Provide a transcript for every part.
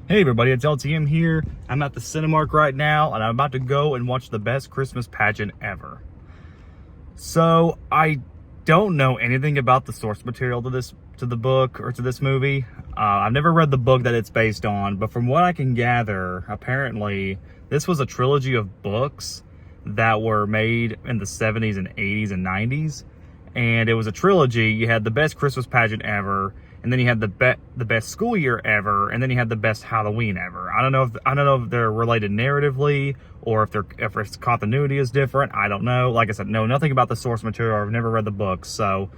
Hey everybody, it's LTM here. I'm at the Cinemark right now, and I'm about to go and watch the best Christmas pageant ever. So, I don't know anything about the source material to the book or to this movie. I've never read the book that it's based on, but from what I can gather, apparently this was a trilogy of books that were made in the 70s and 80s and 90s. And it was a trilogy. You had the best Christmas pageant ever, and then you had the best school year ever, and then you had the best Halloween ever. I don't know if they're related narratively, or if its continuity is different. I don't know. Like I said, know nothing about the source material. I've never read the books, so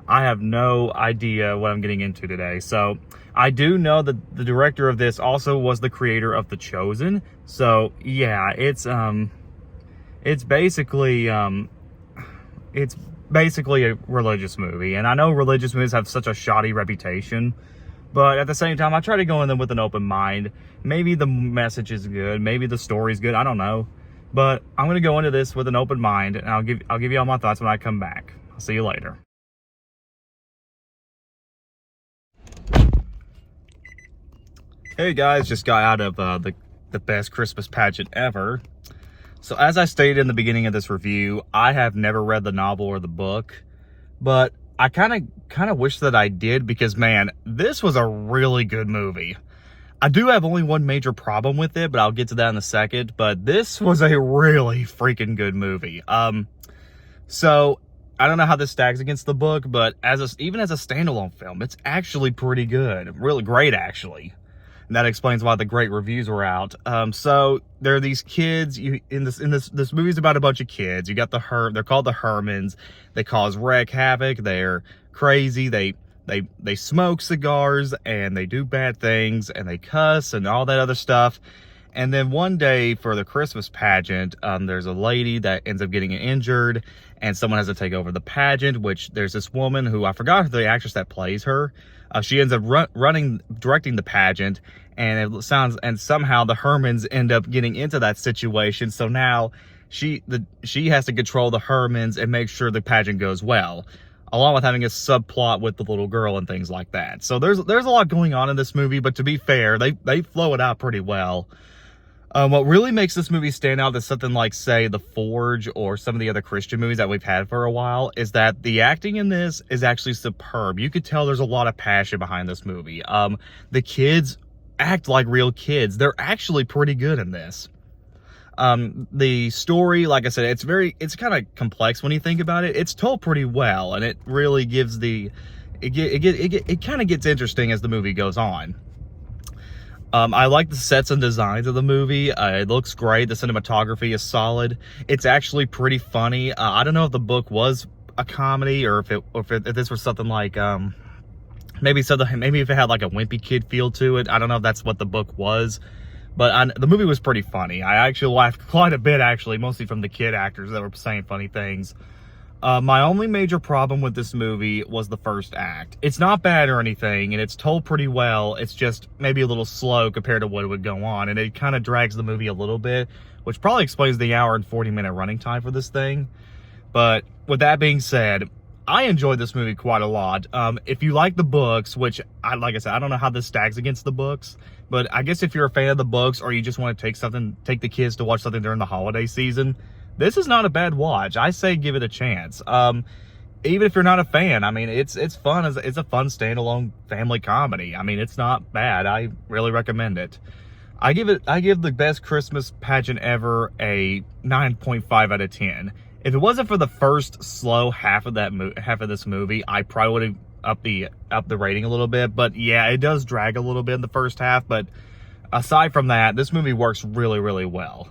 I have no idea what I'm getting into today. So I do know that the director of this also was the creator of The Chosen. So yeah, it's basically a religious movie, and I know religious movies have such a shoddy reputation, but at the same time I try to go in them with an open mind. Maybe the message is good, maybe the story's good, I don't know, but I'm gonna go into this with an open mind, and I'll give you all my thoughts when I come back. I'll see you later. Hey guys, just got out of the best Christmas pageant ever. So as I stated in the beginning of this review, I have never read the novel or the book, but I kind of wish that I did, because man, this was a really good movie. I do have only one major problem with it, but I'll get to that in a second. But this was a really freaking good movie. So I don't know how this stacks against the book, but even as a standalone film, it's actually pretty good, really great actually. And that explains why the great reviews were out. So there are these kids. This movie's about a bunch of kids. You got they're called the Hermans. They cause havoc. They're crazy. They smoke cigars, and they do bad things, and they cuss and all that other stuff. And then one day for the Christmas pageant, there's a lady that ends up getting injured, and someone has to take over the pageant, which there's this woman who, I forgot the actress that plays her. She ends up directing the pageant, and somehow the Hermans end up getting into that situation. So now she has to control the Hermans and make sure the pageant goes well, along with having a subplot with the little girl and things like that. So there's a lot going on in this movie, but to be fair, they flow it out pretty well. What really makes this movie stand out is something like, say, The Forge or some of the other Christian movies that we've had for a while, is that the acting in this is actually superb. You could tell there's a lot of passion behind this movie. The kids act like real kids. They're actually pretty good in this. The story, like I said, it's kind of complex when you think about it. It's told pretty well, and it really gives it kind of gets interesting as the movie goes on. I like the sets and designs of the movie. It looks great. The cinematography is solid. It's actually pretty funny. I don't know if the book was a comedy, or if this was something like, maybe if it had like a wimpy kid feel to it. I don't know if that's what the book was, but the movie was pretty funny. I actually laughed quite a bit, actually, mostly from the kid actors that were saying funny things. My only major problem with this movie was the first act. It's not bad or anything, and it's told pretty well. It's just maybe a little slow compared to what would go on, and it kind of drags the movie a little bit, which probably explains the hour and 40-minute running time for this thing. But with that being said, I enjoyed this movie quite a lot. If you like the books, which, like I said, I don't know how this stacks against the books, but I guess if you're a fan of the books, or you just want to take the kids to watch something during the holiday season, this is not a bad watch. I say give it a chance. Even if you're not a fan, I mean, it's fun. It's a fun standalone family comedy. I mean, it's not bad. I really recommend it. I give the best Christmas pageant ever a 9.5 out of 10. If it wasn't for the first slow half of this movie, I probably would have upped the rating a little bit. But yeah, it does drag a little bit in the first half. But aside from that, this movie works really, really well.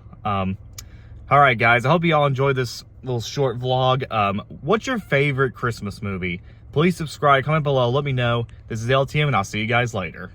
All right, guys, I hope you all enjoyed this little short vlog. What's your favorite Christmas movie? Please subscribe, comment below, let me know. This is LTM, and I'll see you guys later.